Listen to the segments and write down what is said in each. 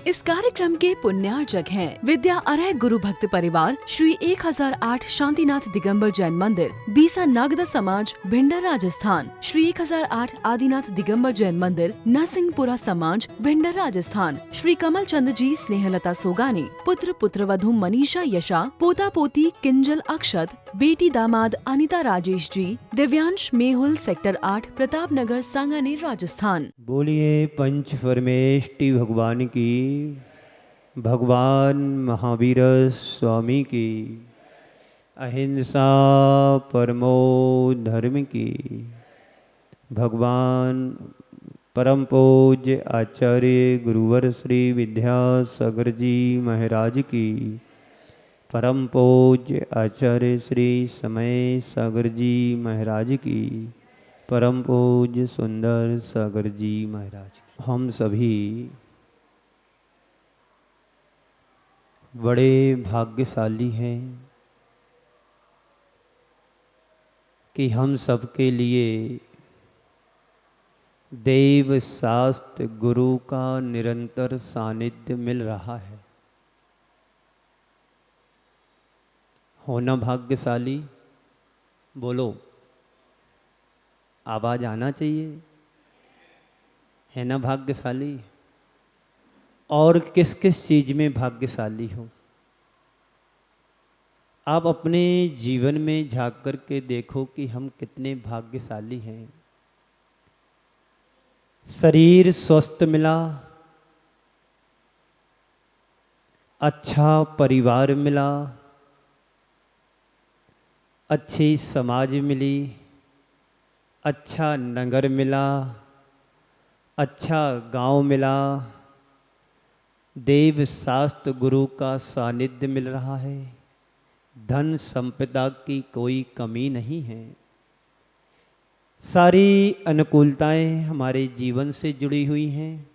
इस कार्यक्रम के पुण्यार्जक हैं विद्या अरय गुरु भक्त परिवार श्री 1008 शांतिनाथ दिगंबर जैन मंदिर, बीसा नागदा समाज, भिंडर राजस्थान। श्री 1008 आदिनाथ दिगंबर जैन मंदिर, नरसिंहपुरा समाज, भिंडर राजस्थान। श्री कमल चंद जी स्नेहलता सोगानी, पुत्र पुत्रवधू मनीषा यशा, पोता पोती किंजल अक्षत, बेटी दामाद अनिता राजेश जी, दिव्यांश मेहुल सेक्टर 8 प्रताप नगर सांगानेर राजस्थान। बोलिए पंच परमेष्टि भगवान की, भगवान महावीर स्वामी की, अहिंसा परमो धर्म की, भगवान परम पूज्य आचार्य गुरुवर श्री विद्यासागर जी महाराज की, परम पूज्य आचार्य श्री समय सागर जी महाराज की, परम पूज्य सुंदर सागर जी महाराज। हम सभी बड़े भाग्यशाली हैं कि हम सबके लिए देव शास्त्र गुरु का निरंतर सानिध्य मिल रहा है। होना भाग्यशाली, बोलो, आवाज आना चाहिए, है ना भाग्यशाली। और किस किस चीज में भाग्यशाली हो, आप अपने जीवन में झांक कर के देखो कि हम कितने भाग्यशाली हैं। शरीर स्वस्थ मिला, अच्छा परिवार मिला, अच्छी समाज मिली, अच्छा नगर मिला, अच्छा गांव मिला, देव शास्त्र गुरु का सानिध्य मिल रहा है, धन संपदा की कोई कमी नहीं है, सारी अनुकूलताएं हमारे जीवन से जुड़ी हुई हैं।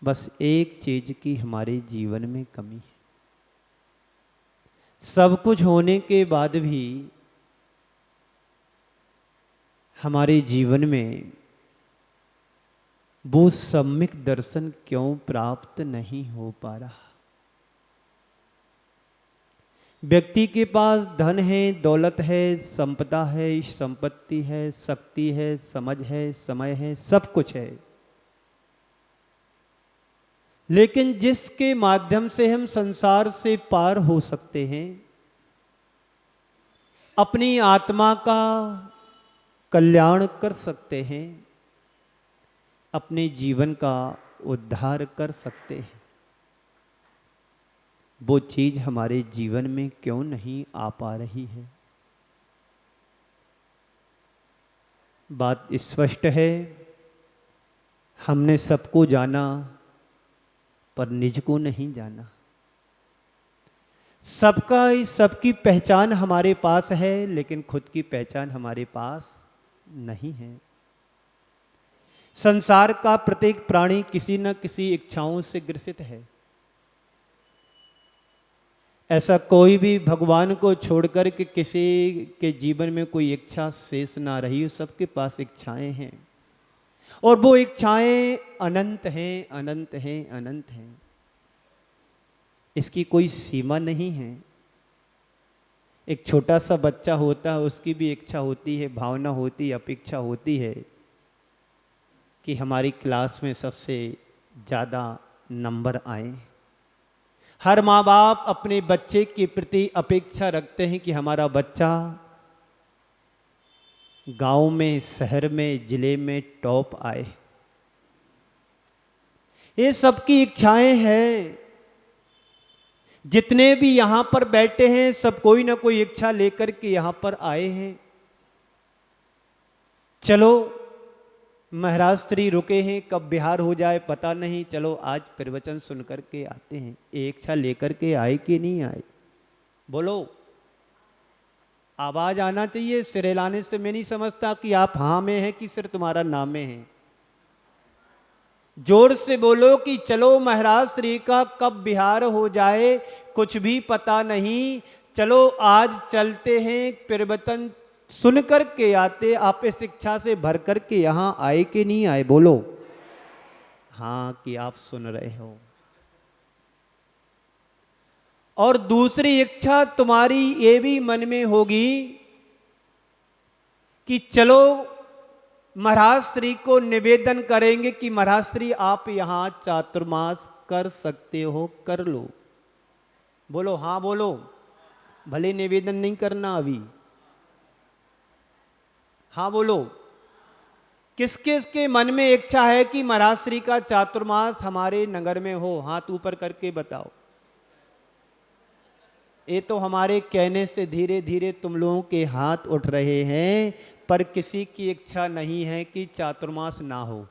बस एक चीज की हमारे जीवन में कमी है। सब कुछ होने के बाद भी हमारे जीवन में वो सम्यक दर्शन क्यों प्राप्त नहीं हो पा रहा। व्यक्ति के पास धन है, दौलत है, संपदा है, संपत्ति है, शक्ति है, समझ है, समय है, सब कुछ है, लेकिन जिसके माध्यम से हम संसार से पार हो सकते हैं, अपनी आत्मा का कल्याण कर सकते हैं, अपने जीवन का उद्धार कर सकते हैं, वो चीज हमारे जीवन में क्यों नहीं आ पा रही है। बात स्पष्ट है, हमने सबको जाना पर निज को नहीं जाना। सबकी पहचान हमारे पास है, लेकिन खुद की पहचान हमारे पास नहीं है। संसार का प्रत्येक प्राणी किसी न किसी इच्छाओं से ग्रसित है। ऐसा कोई भी भगवान को छोड़कर के किसी के जीवन में कोई इच्छा शेष ना रही हो। सबके पास इच्छाएं हैं और वो इच्छाएं अनंत हैं, अनंत हैं, अनंत हैं। इसकी कोई सीमा नहीं है। एक छोटा सा बच्चा होता है, उसकी भी इच्छा होती है, भावना होती है, अपेक्षा होती है कि हमारी क्लास में सबसे ज़्यादा नंबर आए। हर माँ बाप अपने बच्चे के प्रति अपेक्षा रखते हैं कि हमारा बच्चा गांव में, शहर में, जिले में टॉप आए। ये सबकी इच्छाएं हैं। जितने भी यहां पर बैठे हैं, सब कोई ना कोई इच्छा लेकर के यहां पर आए हैं। चलो महाराज श्री रुके हैं, कब बिहार हो जाए पता नहीं, चलो आज प्रवचन सुन करके आते हैं। एक इच्छा लेकर के आए कि नहीं आए, बोलो, आवाज आना चाहिए। सिर हिलाने से मैं नहीं समझता कि आप हाँ में हैं कि सिर तुम्हारा नाम में है। जोर से बोलो कि चलो महाराज श्री का कब बिहार हो जाए कुछ भी पता नहीं, चलो आज चलते हैं, प्रवचन सुन कर के आते। आप इस इच्छा से भर कर के यहां आए कि नहीं आए, बोलो हाँ कि आप सुन रहे हो। और दूसरी इच्छा तुम्हारी ये भी मन में होगी कि चलो महाराज श्री को निवेदन करेंगे कि महाराज श्री आप यहां चातुर्मास कर सकते हो, कर लो। बोलो हाँ बोलो, भले निवेदन नहीं करना अभी, हाँ बोलो। किस किस के मन में इच्छा है कि महाराज श्री का चातुर्मास हमारे नगर में हो? हाथ ऊपर करके बताओ। ये तो हमारे कहने से धीरे धीरे तुम लोगों के हाथ उठ रहे हैं, पर किसी की इच्छा नहीं है कि चातुर्मास ना हो।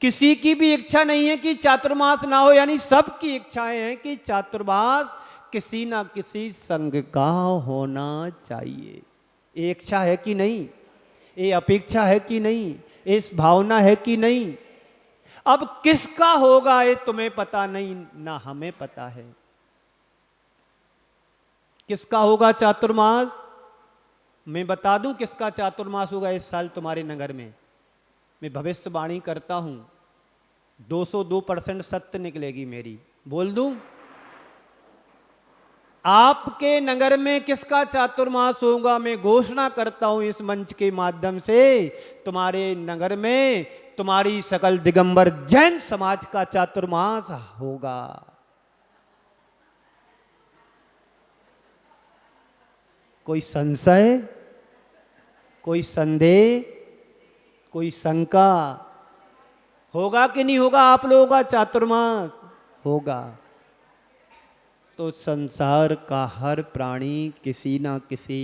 किसी की भी इच्छा नहीं है कि चातुर्मास ना हो, यानी सबकी इच्छाएं हैं कि चातुर्मास किसी ना किसी संग का होना चाहिए। ये इच्छा है कि नहीं? ये अपेक्षा है कि नहीं? इस भावना है कि नहीं? अब किसका होगा ये तुम्हें पता नहीं, ना हमें पता है। किसका होगा चातुर्मास? मैं बता दूं किसका चातुर्मास होगा इस साल तुम्हारे नगर में। मैं भविष्यवाणी करता हूं, 202% सत्य निकलेगी मेरी। बोल दूं आपके नगर में किसका चातुर्मास होगा? मैं घोषणा करता हूं इस मंच के माध्यम से, तुम्हारे नगर में तुम्हारी सकल दिगंबर जैन समाज का चातुर्मास होगा। कोई संशय, कोई संदेह, कोई शंका? होगा कि नहीं होगा आप लोगों का चातुर्मास? होगा। तो संसार का हर प्राणी किसी ना किसी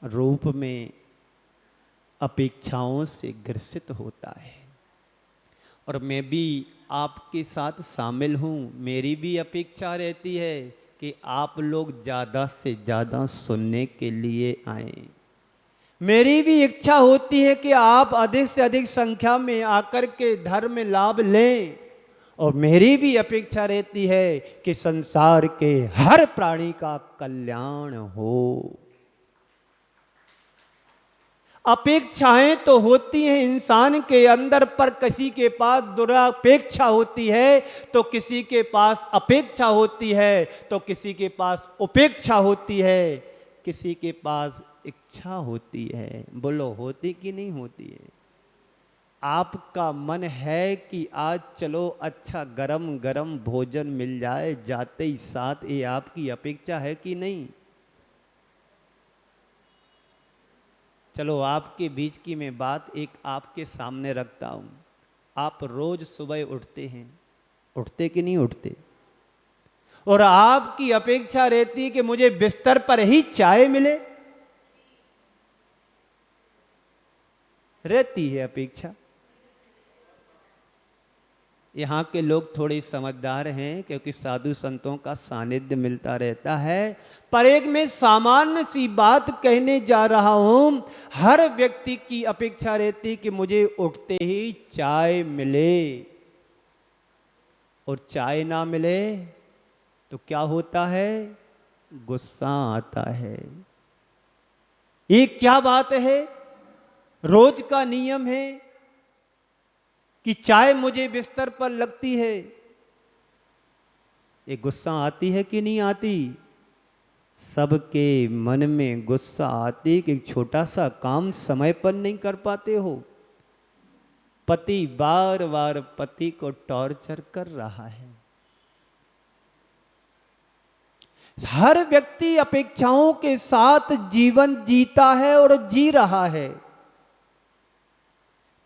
रूप में अपेक्षाओं से ग्रसित होता है, और मैं भी आपके साथ शामिल हूं। मेरी भी अपेक्षा रहती है कि आप लोग ज़्यादा से ज़्यादा सुनने के लिए आए। मेरी भी इच्छा होती है कि आप अधिक से अधिक संख्या में आकर के धर्म लाभ लें, और मेरी भी अपेक्षा रहती है कि संसार के हर प्राणी का कल्याण हो। अपेक्षाएं तो होती हैं इंसान के अंदर, पर किसी के पास दुरापेक्षा होती है, तो किसी के पास अपेक्षा होती है, तो किसी के पास उपेक्षा होती है, किसी के पास इच्छा होती है। बोलो होती कि नहीं होती है? आपका मन है कि आज चलो अच्छा गरम गरम भोजन मिल जाए जाते ही साथ, ये आपकी अपेक्षा है कि नहीं? चलो आपके बीच की मैं बात एक आपके सामने रखता हूं। आप रोज सुबह उठते हैं, उठते कि नहीं उठते? और आपकी अपेक्षा रहती है कि मुझे बिस्तर पर ही चाय मिले, रहती है अपेक्षा। यहाँ के लोग थोड़े समझदार हैं क्योंकि साधु संतों का सानिध्य मिलता रहता है। पर एक मैं सामान्य सी बात कहने जा रहा हूं, हर व्यक्ति की अपेक्षा रहती कि मुझे उठते ही चाय मिले, और चाय ना मिले तो क्या होता है? गुस्सा आता है। ये क्या बात है? रोज का नियम है कि चाय मुझे बिस्तर पर लगती है। ये गुस्सा आती है कि नहीं आती? सबके मन में गुस्सा आती कि एक छोटा सा काम समय पर नहीं कर पाते हो। पति बार बार पति को टॉर्चर कर रहा है। हर व्यक्ति अपेक्षाओं के साथ जीवन जीता है और जी रहा है।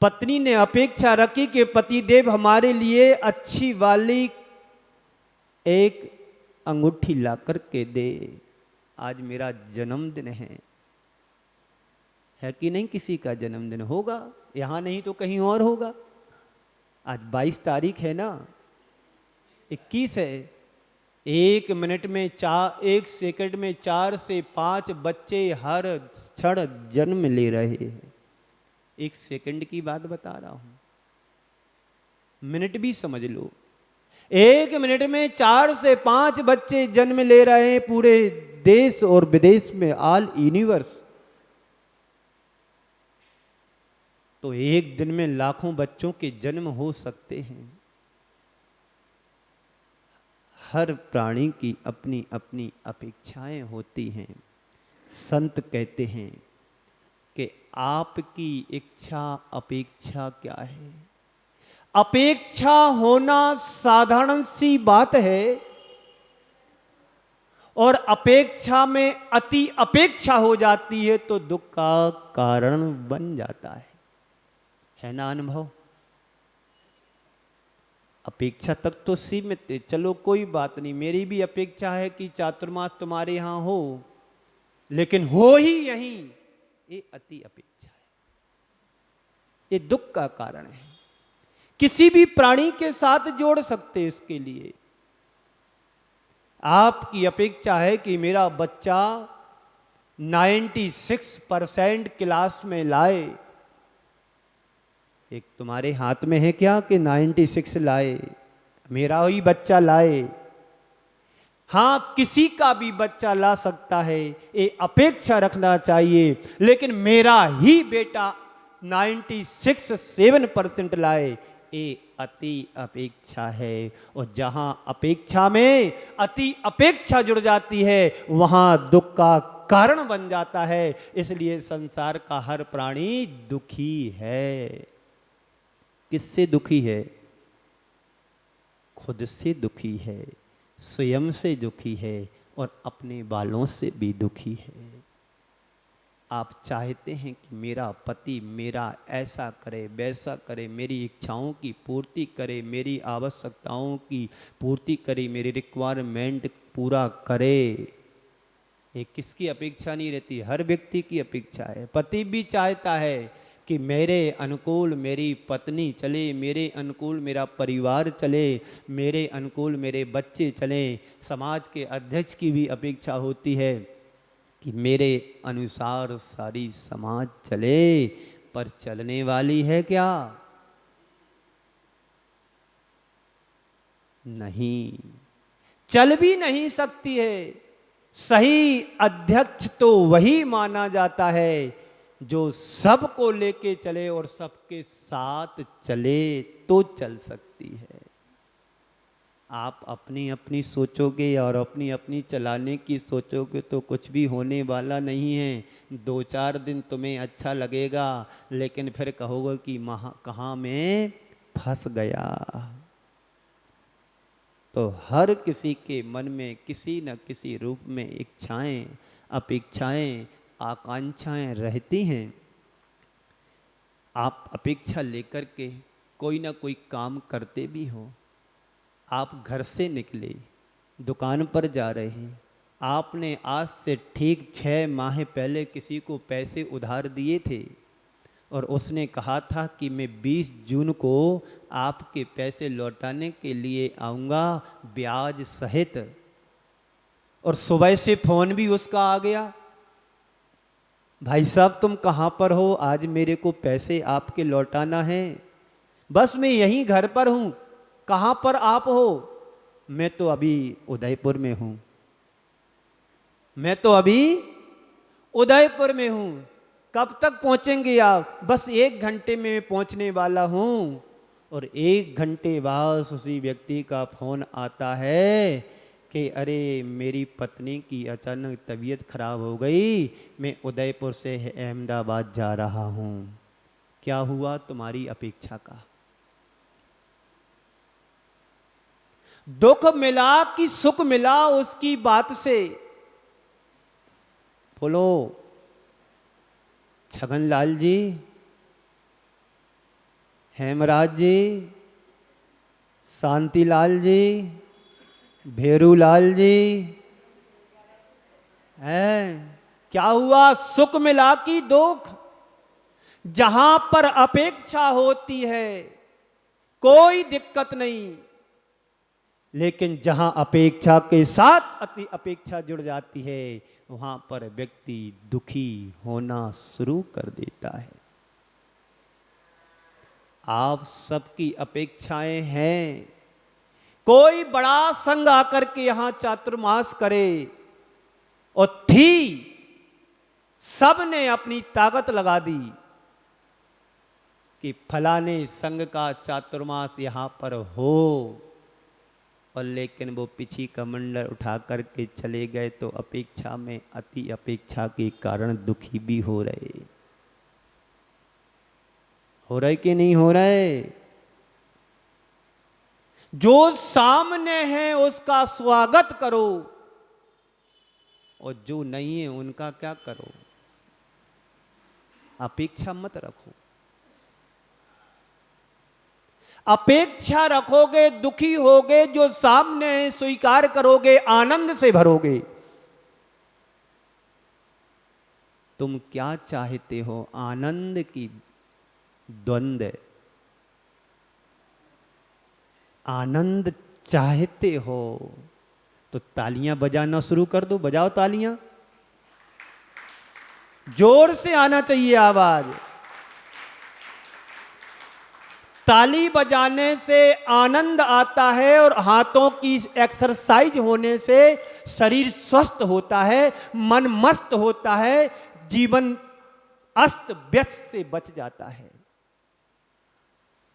पत्नी ने अपेक्षा रखी कि पतिदेव हमारे लिए अच्छी वाली एक अंगूठी ला करके दे, आज मेरा जन्मदिन है कि नहीं? किसी का जन्मदिन होगा, यहां नहीं तो कहीं और होगा। आज 22 तारीख है ना, 21 है। 1 मिनट में 1 सेकंड में 4 से 5 बच्चे हर क्षण जन्म ले रहे हैं। 1 सेकंड की बात बता रहा हूं, मिनट भी समझ लो। 1 मिनट में 4 से 5 बच्चे जन्म ले रहे हैं पूरे देश और विदेश में, ऑल यूनिवर्स। तो एक दिन में लाखों बच्चों के जन्म हो सकते हैं। हर प्राणी की अपनी अपनी अपेक्षाएं होती हैं। संत कहते हैं कि आपकी इच्छा अपेक्षा क्या है। अपेक्षा होना साधारण सी बात है, और अपेक्षा में अति अपेक्षा हो जाती है तो दुख का कारण बन जाता है ना अनुभव। अपेक्षा तक तो सीमित है, चलो कोई बात नहीं, मेरी भी अपेक्षा है कि चातुर्मास तुम्हारे यहां हो, लेकिन हो ही यहीं, ये अति अपेक्षा है, ये दुख का कारण है। किसी भी प्राणी के साथ जोड़ सकते इसके लिए। आपकी अपेक्षा है कि मेरा बच्चा 96% क्लास में लाए, एक तुम्हारे हाथ में है क्या कि 96 लाए, मेरा ही बच्चा लाए? हां, किसी का भी बच्चा ला सकता है, ये अपेक्षा रखना चाहिए, लेकिन मेरा ही बेटा 96.7% लाए, ये अति अपेक्षा है। और जहां अपेक्षा में अति अपेक्षा जुड़ जाती है वहां दुख का कारण बन जाता है। इसलिए संसार का हर प्राणी दुखी है। किससे दुखी है? खुद से दुखी है, स्वयं से दुखी है, और अपने बालों से भी दुखी है। आप चाहते हैं कि मेरा पति मेरा ऐसा करे वैसा करे, मेरी इच्छाओं की पूर्ति करे, मेरी आवश्यकताओं की पूर्ति करे, मेरी रिक्वायरमेंट पूरा करे। ये किसकी अपेक्षा नहीं रहती? हर व्यक्ति की अपेक्षा है। पति भी चाहता है कि मेरे अनुकूल मेरी पत्नी चले, मेरे अनुकूल मेरा परिवार चले, मेरे अनुकूल मेरे बच्चे चले। समाज के अध्यक्ष की भी अपेक्षा होती है कि मेरे अनुसार सारी समाज चले, पर चलने वाली है क्या? नहीं, चल भी नहीं सकती है। सही अध्यक्ष तो वही माना जाता है जो सबको लेके चले और सबके साथ चले तो चल सकती है। आप अपनी अपनी सोचोगे और अपनी अपनी चलाने की सोचोगे तो कुछ भी होने वाला नहीं है। 2-4 दिन तुम्हें अच्छा लगेगा, लेकिन फिर कहोगे कि कहाँ मैं फंस गया। तो हर किसी के मन में किसी न किसी रूप में इच्छाएं, अपेक्षाएं, आकांक्षाएं रहती हैं। आप अपेक्षा लेकर के कोई ना कोई काम करते भी हो। आप घर से निकले, दुकान पर जा रहे हैं, आपने आज से ठीक 6 माह पहले किसी को पैसे उधार दिए थे और उसने कहा था कि मैं 20 जून को आपके पैसे लौटाने के लिए आऊँगा ब्याज सहित, और सुबह से फ़ोन भी उसका आ गया, भाई साहब तुम कहाँ पर हो, आज मेरे को पैसे आपके लौटाना है। बस मैं यहीं घर पर हूँ। कहाँ पर आप हो? मैं तो अभी उदयपुर में हूँ। मैं तो अभी उदयपुर में हूँ। कब तक पहुँचेंगे आप? बस 1 घंटे में पहुँचने वाला हूँ। और 1 घंटे बाद उसी व्यक्ति का फ़ोन आता है कि अरे मेरी पत्नी की अचानक तबीयत खराब हो गई, मैं उदयपुर से अहमदाबाद जा रहा हूँ। क्या हुआ तुम्हारी अपेक्षा का? दुख मिला कि सुख मिला उसकी बात से? बोलो छगनलाल जी, हेमराज जी, शांतिलाल जी, भेरूलाल जी, है क्या हुआ? सुख मिला कि दुख? जहां पर अपेक्षा होती है कोई दिक्कत नहीं, लेकिन जहां अपेक्षा के साथ अति अपेक्षा जुड़ जाती है वहां पर व्यक्ति दुखी होना शुरू कर देता है। आप सबकी अपेक्षाएं हैं। कोई बड़ा संघ आकर के यहां चातुर्मास करे और थी, सबने अपनी ताकत लगा दी कि फलाने संघ का चातुर्मास यहां पर हो, और लेकिन वो पिछी कमंडल उठा करके चले गए तो अपेक्षा में अति अपेक्षा के कारण दुखी भी हो रहे कि नहीं हो रहे? जो सामने है उसका स्वागत करो और जो नहीं है उनका क्या करो? अपेक्षा मत रखो। अपेक्षा रखोगे दुखी होगे, जो सामने है स्वीकार करोगे आनंद से भरोगे। तुम क्या चाहते हो? आनंद की द्वंद्व, आनंद चाहते हो तो तालियां बजाना शुरू कर दो। बजाओ तालियां, जोर से आना चाहिए आवाज। ताली बजाने से आनंद आता है और हाथों की एक्सरसाइज होने से शरीर स्वस्थ होता है, मन मस्त होता है, जीवन अस्त व्यस्त से बच जाता है।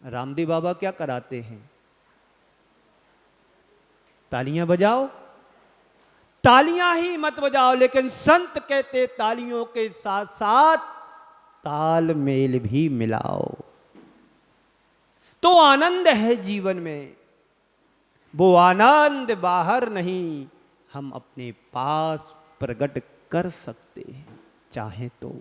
रामदेव बाबा क्या कराते हैं? तालियां बजाओ। तालियां ही मत बजाओ, लेकिन संत कहते तालियों के साथ साथ तालमेल भी मिलाओ तो आनंद है जीवन में। वो आनंद बाहर नहीं, हम अपने पास प्रकट कर सकते हैं चाहे तो।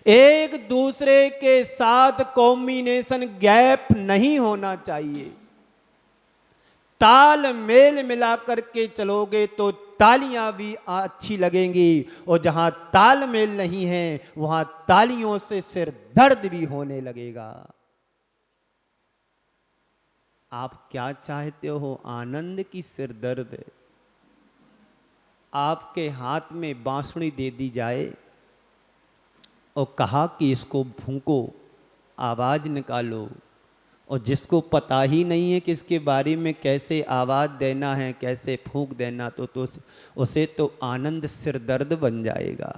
एक दूसरे के साथ कॉम्बिनेशन गैप नहीं होना चाहिए। तालमेल मिला करके चलोगे तो तालियां भी अच्छी लगेंगी, और जहां तालमेल नहीं है वहां तालियों से सिर दर्द भी होने लगेगा। आप क्या चाहते हो? आनंद की सिर दर्द? आपके हाथ में बांसुरी दे दी जाए और कहा कि इसको फूंको, आवाज निकालो, और जिसको पता ही नहीं है कि इसके बारे में कैसे आवाज देना है, कैसे फूंक देना, तो उसे तो आनंद सिर दर्द बन जाएगा।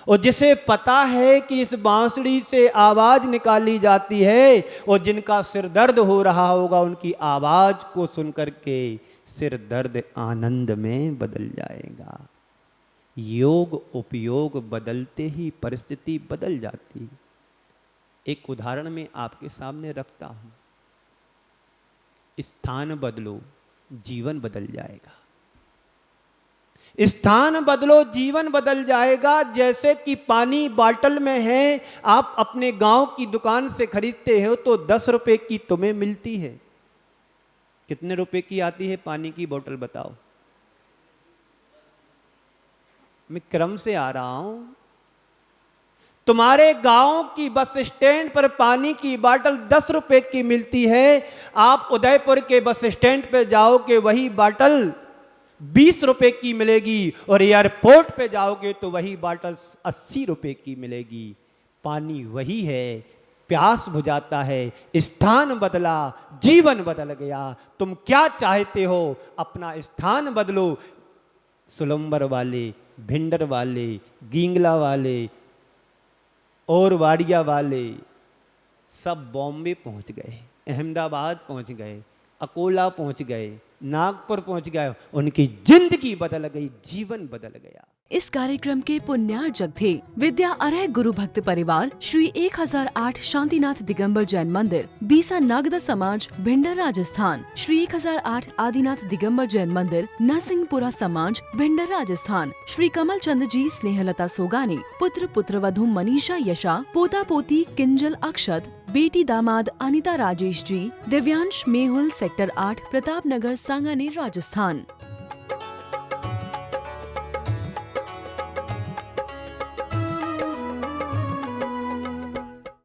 और जिसे पता है कि इस बांसुरी से आवाज निकाली जाती है और जिनका सिर दर्द हो रहा होगा, उनकी आवाज को सुनकर के सिर दर्द आनंद में बदल जाएगा। योग उपयोग बदलते ही परिस्थिति बदल जाती। एक उदाहरण में आपके सामने रखता हूं। स्थान बदलो, जीवन बदल जाएगा। स्थान बदलो, जीवन बदल जाएगा। जैसे कि पानी बाटल में है, आप अपने गांव की दुकान से खरीदते हो तो 10 रुपए की तुम्हें मिलती है। कितने रुपए की आती है पानी की बोतल बताओ? मैं क्रम से आ रहा हूं। तुम्हारे गांव की बस स्टैंड पर पानी की बोतल 10 रुपए की मिलती है। आप उदयपुर के बस स्टैंड पर जाओगे, वही बोतल 20 रुपए की मिलेगी, और एयरपोर्ट पे जाओगे तो वही बोतल 80 रुपए की मिलेगी। पानी वही है, प्यास बुझाता है। स्थान बदला, जीवन बदल गया। तुम क्या चाहते हो? अपना स्थान बदलो। सुलंबर वाले, भिंडर वाले, गींगला वाले और वाड़िया वाले सब बॉम्बे पहुंच गए, अहमदाबाद पहुंच गए, अकोला पहुंच गए, नागपुर पहुंच गए। उनकी जिंदगी बदल गई, जीवन बदल गया। इस कार्यक्रम के पुण्यार्जक थे विद्या अरह गुरु भक्त परिवार श्री 1008 शांतिनाथ दिगंबर जैन मंदिर, बीसा नागदा समाज, भिंडर राजस्थान। श्री 1008 आदिनाथ दिगंबर जैन मंदिर, नरसिंहपुरा समाज, भिंडर राजस्थान। श्री कमल चंद जी स्नेहलता सोगानी, पुत्र पुत्रवधू मनीषा यशा, पोता पोती किंजल अक्षत, बेटी दामाद अनिता राजेश जी, दिव्यांश मेहुल, सेक्टर 8 प्रताप नगर, सांगानेर, राजस्थान।